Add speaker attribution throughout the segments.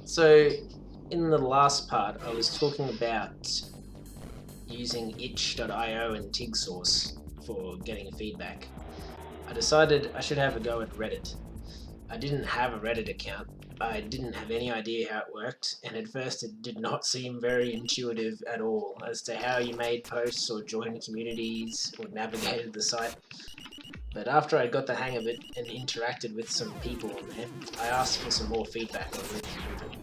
Speaker 1: So, in the last part, I was talking about using itch.io and TIG source for getting feedback. I decided I should have a go at Reddit. I didn't have a Reddit account. I didn't have any idea how it worked, and at first it did not seem very intuitive at all as to how you made posts or joined communities or navigated the site. But after I got the hang of it and interacted with some people on there, I asked for some more feedback on Roopit and Boopit.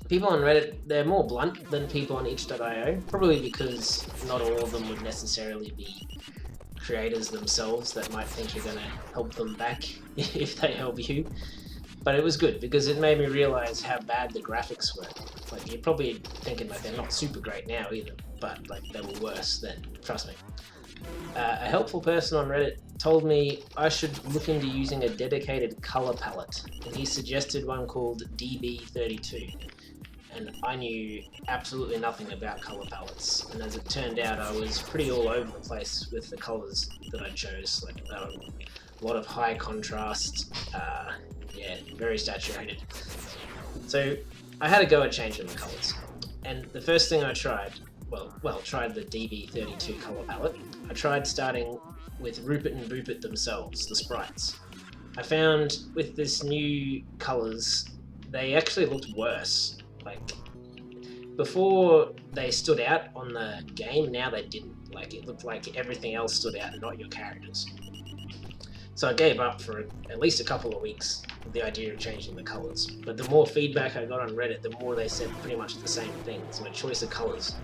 Speaker 1: People on Reddit, they're more blunt than people on itch.io, probably because not all of them would necessarily be creators themselves that might think you're going to help them back if they help you. But it was good because it made me realize how bad the graphics were. Like, you're probably thinking like they're not super great now either, but like they were worse then, trust me. A helpful person on Reddit told me I should look into using a dedicated color palette, and he suggested one called DB32. And I knew absolutely nothing about color palettes, and as it turned out I was pretty all over the place with the colors that I chose, like a lot of high contrast, yeah, very saturated. So I had a go at changing the colors, and the first thing I tried, tried the DB32 color palette. I tried starting with Roopit and Boopit themselves, the sprites. I found with this new colors, they actually looked worse. Like, before they stood out on the game, now they didn't. Like, it looked like everything else stood out, not your characters. So I gave up for at least a couple of weeks with the idea of changing the colours. But the more feedback I got on Reddit, the more they said pretty much the same thing. So my choice of colours.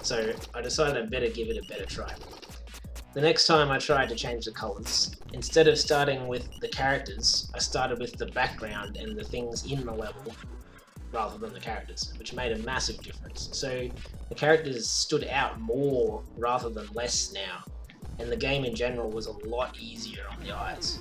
Speaker 1: So I decided I'd better give it a better try. The next time I tried to change the colours, instead of starting with the characters, I started with the background and the things in the level, rather than the characters, which made a massive difference. So the characters stood out more rather than less now, and the game in general was a lot easier on the eyes.